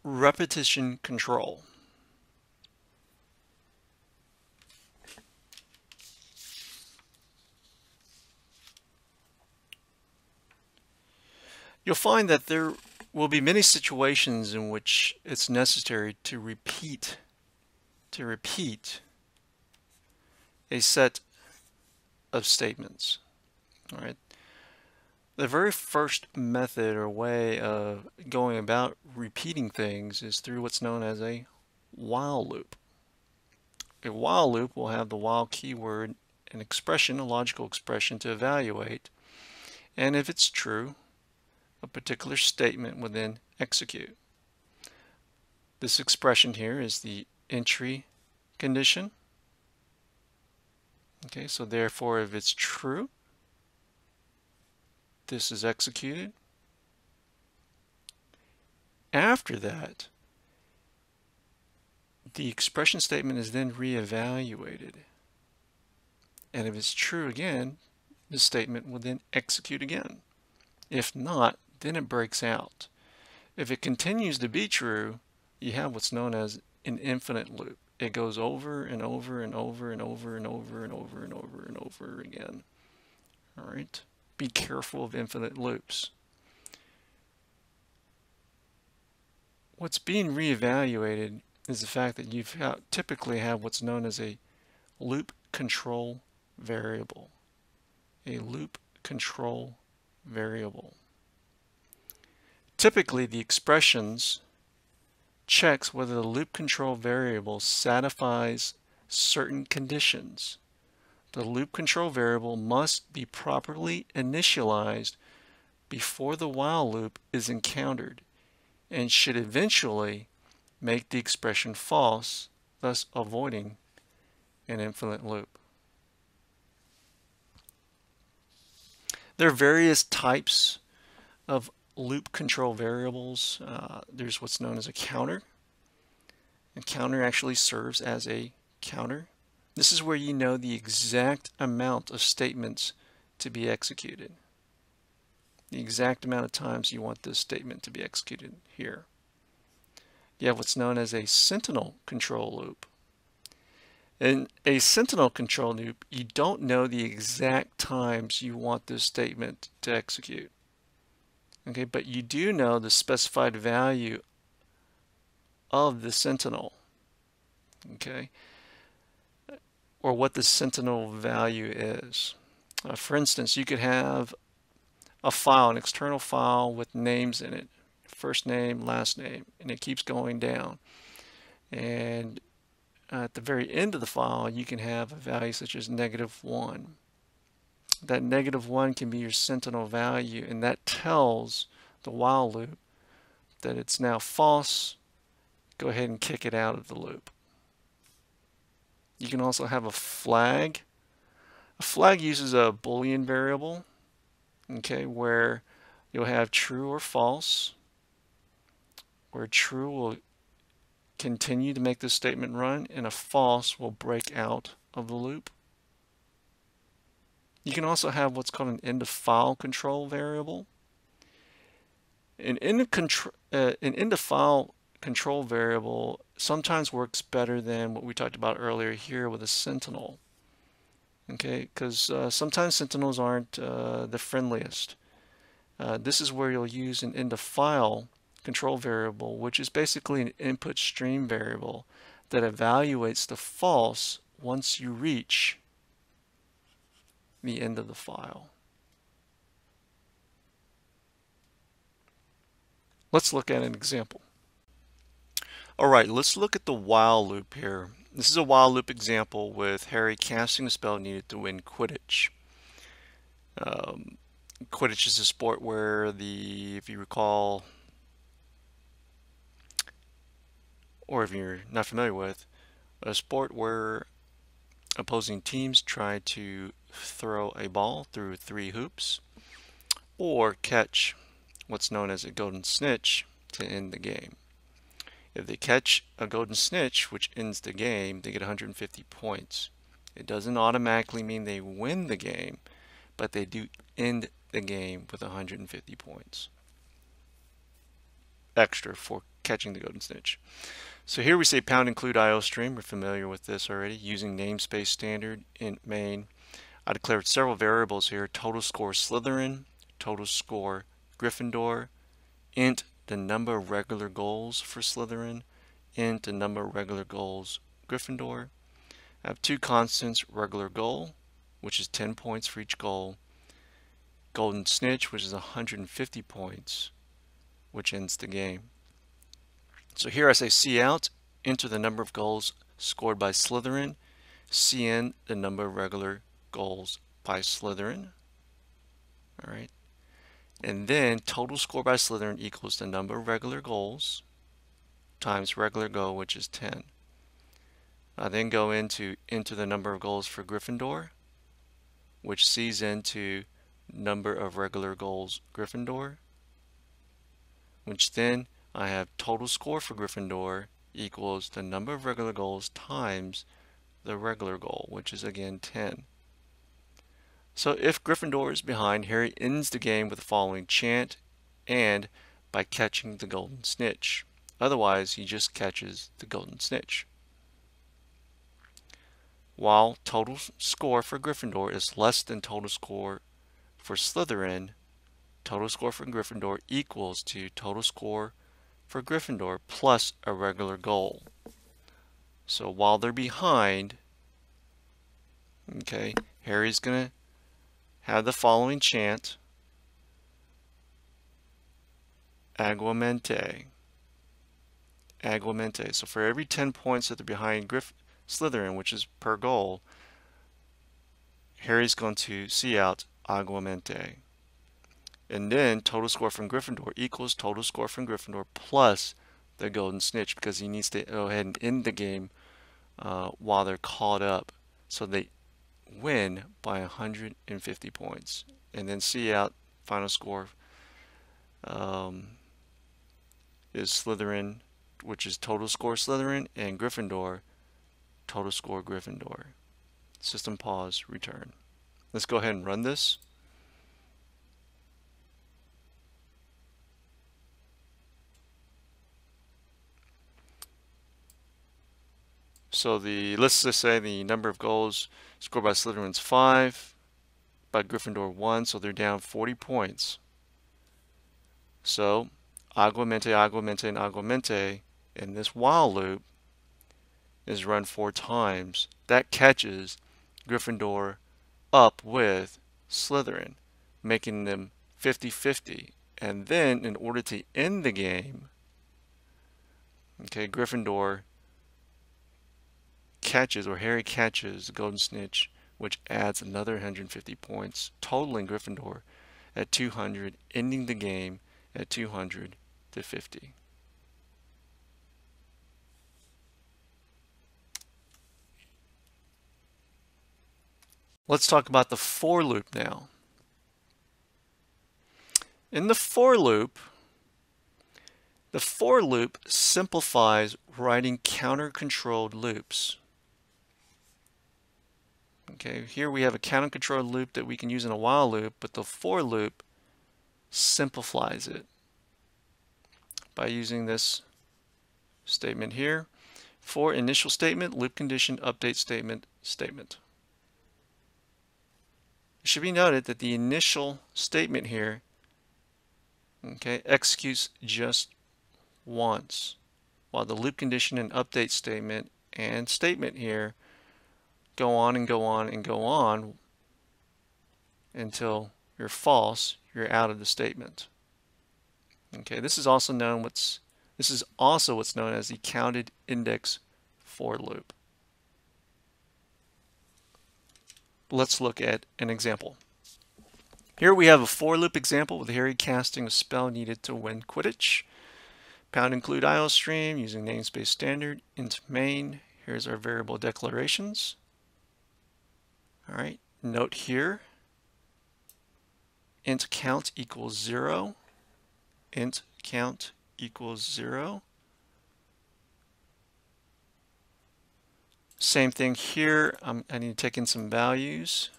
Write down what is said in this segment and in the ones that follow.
repetition control. You'll find that there will be many situations in which it's necessary to repeat a set of statements. All right. The very first method or way of going about repeating things is through what's known as a while loop. A while loop will have the while keyword, an expression, a logical expression to evaluate, and if it's true, a particular statement will then execute. This expression here is the entry condition. Okay, so therefore if it's true, this is executed. After that, the expression statement is then reevaluated. And if it's true again, the statement will then execute again. If not, then it breaks out. If it continues to be true, you have what's known as an infinite loop. It goes over and over and over and over and over and over and over and over again. All right. Be careful of infinite loops. What's being reevaluated is the fact that you typically have what's known as a loop control variable. A loop control variable. Typically, the expressions checks whether the loop control variable satisfies certain conditions. The loop control variable must be properly initialized before the while loop is encountered and should eventually make the expression false, thus avoiding an infinite loop. There are various types of loop control variables. There's what's known as a counter. A counter actually serves as a counter. This is where you know the exact amount of statements to be executed. The exact amount of times you want this statement to be executed here. You have what's known as a sentinel control loop. In a sentinel control loop, you don't know the exact times you want this statement to execute. Okay, but you do know the specified value of the sentinel. Okay, or what the sentinel value is. For instance, you could have a file, an external file with names in it, first name, last name, and it keeps going down. And at the very end of the file, you can have a value such as -1. That -1 can be your sentinel value, and that tells the while loop that it's now false. Go ahead and kick it out of the loop. You can also have a flag. A flag uses a Boolean variable, okay, where you'll have true or false, where true will continue to make this statement run, and a false will break out of the loop. You can also have what's called an end of file control variable. An end of file control variable sometimes works better than what we talked about earlier here with a sentinel. Okay, because sometimes sentinels aren't the friendliest. This is where you'll use an end of file control variable, which is basically an input stream variable that evaluates the false once you reach the end of the file. Let's look at an example. All right, let's look at the while loop here. This is a while loop example with Harry casting the spell needed to win Quidditch. Quidditch is a sport where if you recall, or if you're not familiar with, a sport where opposing teams try to throw a ball through 3 hoops or catch what's known as a golden snitch to end the game. If they catch a golden snitch, which ends the game, they get 150 points. It doesn't automatically mean they win the game, but they do end the game with 150 points extra for catching the golden snitch. So here we say pound include IO stream. We're familiar with this already. Using namespace standard int main. I declared several variables here. Total score Slytherin, total score Gryffindor, int the number of regular goals for Slytherin, int the number of regular goals Gryffindor. I have two constants, regular goal, which is 10 points for each goal, golden snitch, which is 150 points, which ends the game. So here I say cout, enter the number of goals scored by Slytherin, cin the number of regular goals by Slytherin. All right. And then total score by Slytherin equals the number of regular goals times regular goal, which is 10. I then go into enter the number of goals for Gryffindor, which sees into number of regular goals Gryffindor, which then I have total score for Gryffindor equals the number of regular goals times the regular goal, which is again 10. So if Gryffindor is behind, Harry ends the game with the following chant and by catching the golden snitch. Otherwise, he just catches the golden snitch. While total score for Gryffindor is less than total score for Slytherin, total score for Gryffindor equals to total score for Gryffindor plus a regular goal. So while they're behind, okay, Harry's going to have the following chant, Aguamente. Aguamente. So for every 10 points that they're behind Slytherin, which is per goal, Harry's going to cout Aguamente. And then total score from Gryffindor equals total score from Gryffindor plus the golden snitch, because he needs to go ahead and end the game while they're caught up. So they win by 150 points. And then cout final score is Slytherin, which is total score Slytherin, and Gryffindor, total score Gryffindor. System pause, return. Let's go ahead and run this. So let's just say the number of goals scored by Slytherin is 5, by Gryffindor 1, so they're down 40 points. So Aguamente, Aguamente, and Aguamente in this while loop is run 4 times. That catches Gryffindor up with Slytherin, making them 50-50. And then in order to end the game, okay, Gryffindor catches, or Harry catches the golden snitch, which adds another 150 points, totaling Gryffindor at 200, ending the game at 200-50. Let's talk about the for loop now. In the for loop simplifies writing counter-controlled loops. Okay, here we have a counter-controlled loop that we can use in a while loop, but the for loop simplifies it by using this statement here. For initial statement, loop condition, update statement, statement. It should be noted that the initial statement here, okay, executes just once, while the loop condition and update statement and statement here go on and go on and go on until you're false, you're out of the statement. Okay, this is also what's known as the counted index for loop. Let's look at an example. Here we have a for loop example with Harry casting a spell needed to win Quidditch. Pound include IO stream using namespace standard int main. Here's our variable declarations. All right, note here, int count equals 0. Int count equals 0. Same thing here. I need to take in some values.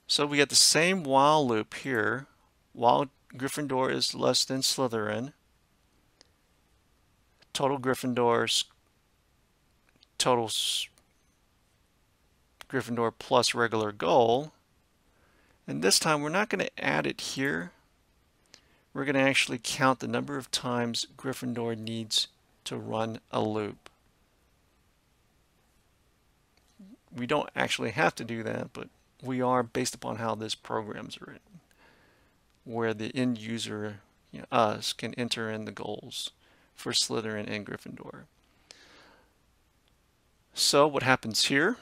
So we get the same while loop here. While Gryffindor is less than Slytherin. Total Gryffindor plus regular goal. And this time we're not going to add it here. We're going to actually count the number of times Gryffindor needs to run a loop. We don't actually have to do that, but we are based upon how this program's written, where the end user, us, can enter in the goals for Slytherin and Gryffindor. So what happens here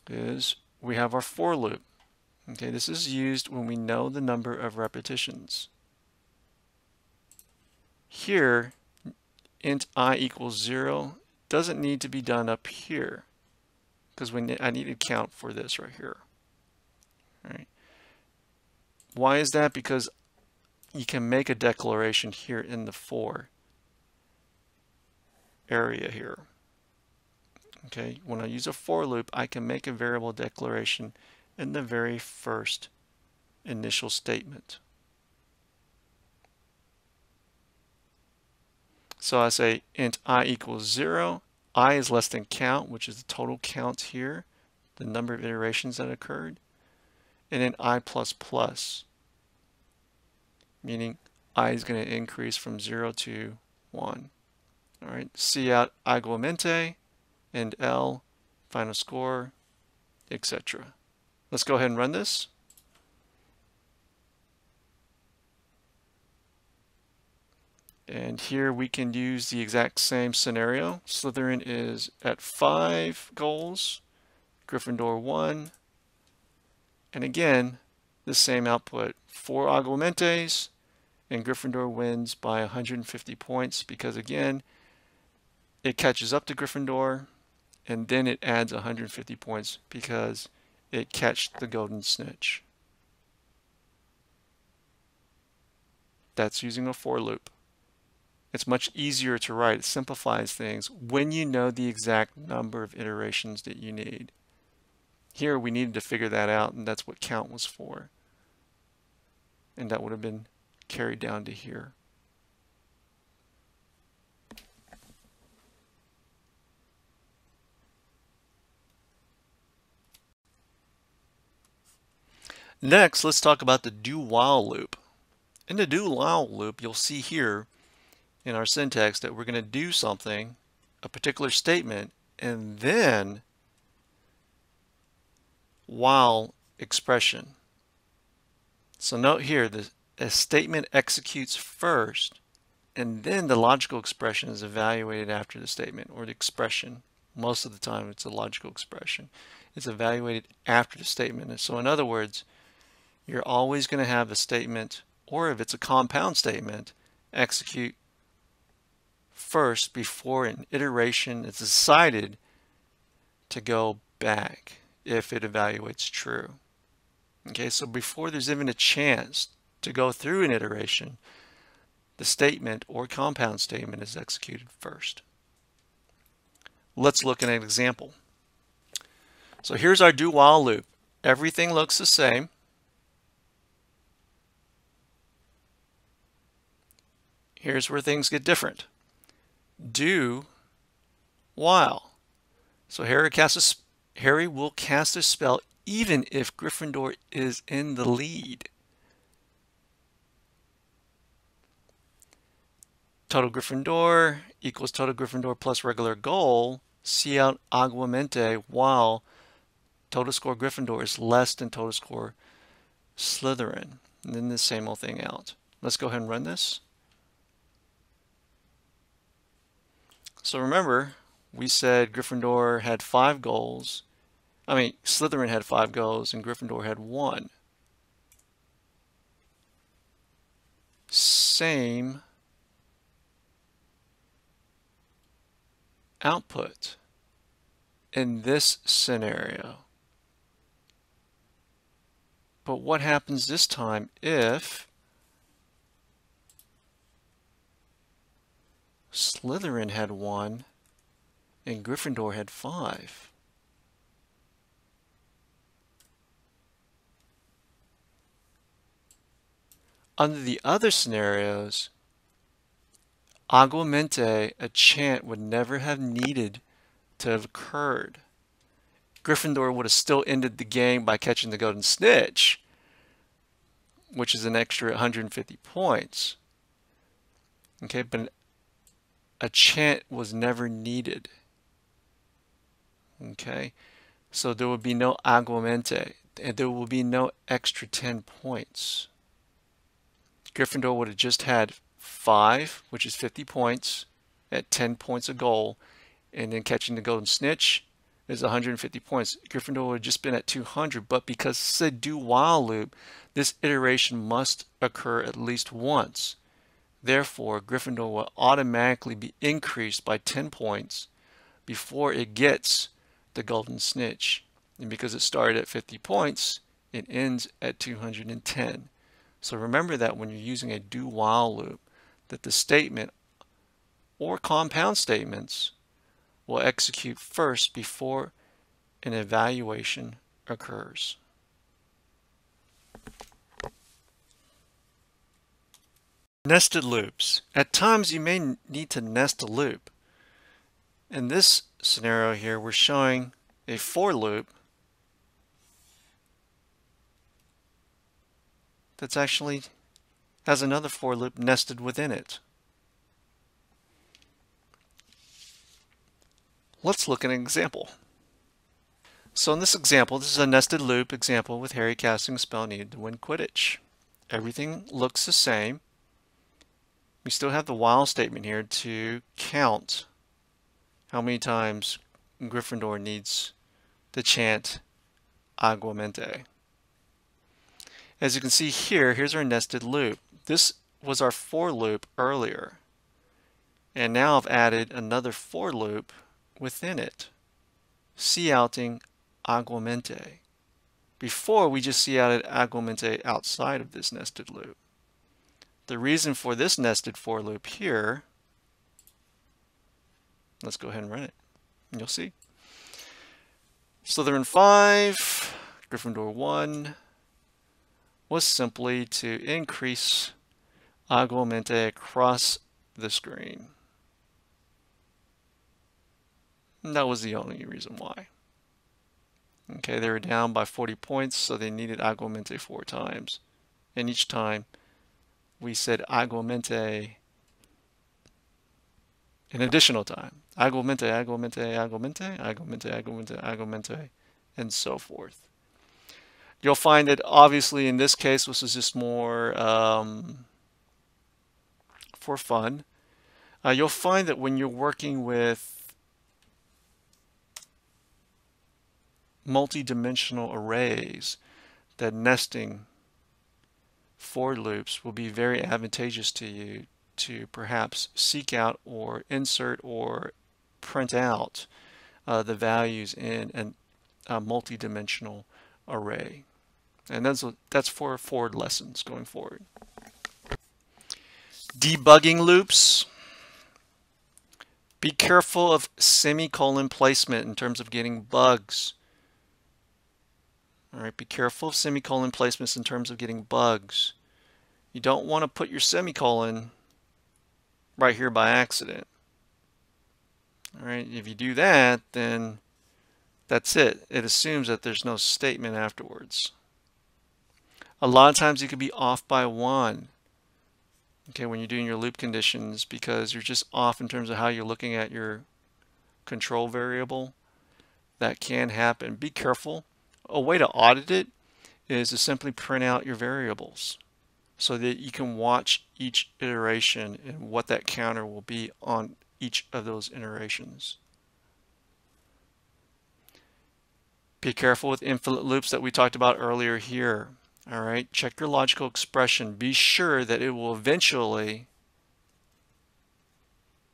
is we have our for loop. Okay, this is used when we know the number of repetitions. Here, int I equals 0 doesn't need to be done up here because I need to count for this right here. All right. Why is that? Because you can make a declaration here in the for area here. Okay, when I use a for loop, I can make a variable declaration in the very first initial statement. So I say int I equals 0. I is less than count, which is the total count here, the number of iterations that occurred. And then I plus plus, meaning I is going to increase from 0 to 1. All right, C out igualmente, and L, final score, etc. Let's go ahead and run this. And here we can use the exact same scenario. Slytherin is at 5 goals, Gryffindor 1. And again, the same output, 4 aguamentes, and Gryffindor wins by 150 points because again, it catches up to Gryffindor, and then it adds 150 points because it catched the golden snitch. That's using a for loop. It's much easier to write. It simplifies things when you know the exact number of iterations that you need. Here we needed to figure that out, and that's what count was for. And that would have been carried down to here. Next, let's talk about the do-while loop. In the do-while loop, you'll see here in our syntax that we're going to do something, a particular statement, and then while expression. So note here, a statement executes first, and then the logical expression is evaluated after the statement, or the expression. Most of the time it's a logical expression. It's evaluated after the statement. And so in other words, you're always going to have a statement, or if it's a compound statement, execute first before an iteration is decided to go back if it evaluates true. Okay, so before there's even a chance to go through an iteration, the statement or compound statement is executed first. Let's look at an example. So here's our do-while loop. Everything looks the same. Here's where things get different. Do while. So Harry will cast a spell even if Gryffindor is in the lead. Total Gryffindor equals total Gryffindor plus regular goal. See out aguamente while total score Gryffindor is less than total score Slytherin. And then the same old thing out. Let's go ahead and run this. So remember, we said Gryffindor had 5 goals. Slytherin had 5 goals and Gryffindor had 1. Same output in this scenario. But what happens this time if Slytherin had 1 and Gryffindor had 5? Under the other scenarios, aguamente, a chant, would never have needed to have occurred. Gryffindor would have still ended the game by catching the golden snitch, which is an extra 150 points. Okay, but a chant was never needed. Okay, so there would be no aguamente, and there will be no extra 10 points. Gryffindor would have just had 5, which is 50 points, at 10 points a goal, and then catching the golden snitch is 150 points. Gryffindor would have just been at 200, but because it's a do-while loop, this iteration must occur at least once. Therefore, Gryffindor will automatically be increased by 10 points before it gets the golden snitch. And because it started at 50 points, it ends at 210. So remember that when you're using a do-while loop, that the statement or compound statements will execute first before an evaluation occurs. Nested loops. At times you may need to nest a loop. In this scenario here, we're showing a for loop that's actually has another for loop nested within it. Let's look at an example. So in this example, this is a nested loop example with Harry casting a spell needed to win Quidditch. Everything looks the same. We still have the while statement here to count how many times Gryffindor needs to chant aguamente. As you can see here, here's our nested loop. This was our for loop earlier. And now I've added another for loop within it, outing aguamente. Before, we just outed aguamente outside of this nested loop. The reason for this nested for loop here, let's go ahead and run it, and you'll see. Slytherin 5, Gryffindor 1, was simply to increase aguamente across the screen. And that was the only reason why. Okay, they were down by 40 points, so they needed aguamente 4 times. And each time we said aguamente an additional time. Aguamente, aguamente, aguamente, aguamente, aguamente, aguamente, and so forth. You'll find that obviously in this case, this is just more for fun. You'll find that when you're working with multi-dimensional arrays, that nesting for loops will be very advantageous to you to perhaps seek out or insert or print out the values in a multi-dimensional array. And that's for forward lessons going forward. Debugging loops. Be careful of semicolon placement in terms of getting bugs. All right, be careful of semicolon placements in terms of getting bugs. You don't want to put your semicolon right here by accident. All right, if you do that, then that's it. It assumes that there's no statement afterwards. A lot of times you could be off by 1. Okay, when you're doing your loop conditions, because you're just off in terms of how you're looking at your control variable. That can happen. Be careful. A way to audit it is to simply print out your variables so that you can watch each iteration and what that counter will be on each of those iterations. Be careful with infinite loops that we talked about earlier here. All right, check your logical expression. Be sure that it will eventually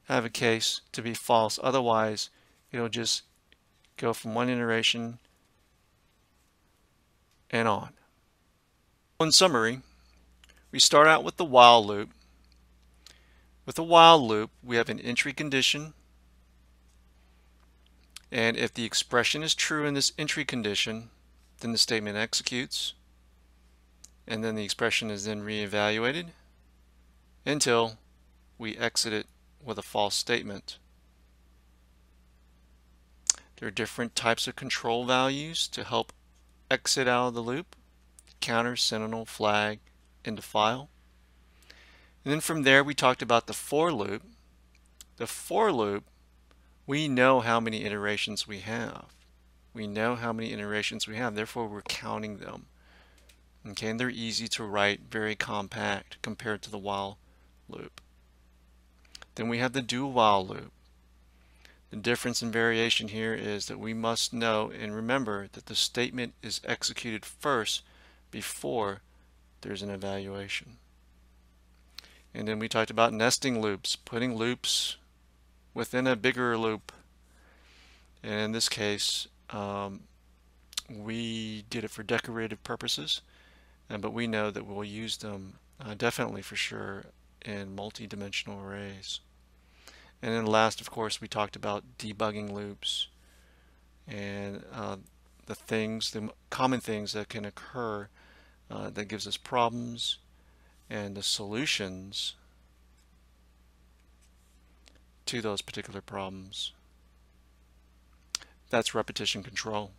have a case to be false. Otherwise, it'll just go from one iteration and on. In summary, we start out with the while loop. With a while loop, we have an entry condition. And if the expression is true in this entry condition, then the statement executes. and then the expression is then reevaluated until we exit it with a false statement. There are different types of control values to help exit out of the loop: counter, sentinel, flag, end of file. And then from there we talked about the for loop. The for loop, we know how many iterations we have. We know how many iterations we have, therefore we're counting them. Okay, and they're easy to write, very compact compared to the while loop. Then we have the do while loop. The difference and variation here is that we must know and remember that the statement is executed first before there's an evaluation. And then we talked about nesting loops, putting loops within a bigger loop. And in this case, we did it for decorative purposes, but we know that we'll use them definitely for sure in multi-dimensional arrays. And then last, of course, we talked about debugging loops and the common things that can occur that gives us problems, and the solutions to those particular problems. That's repetition control.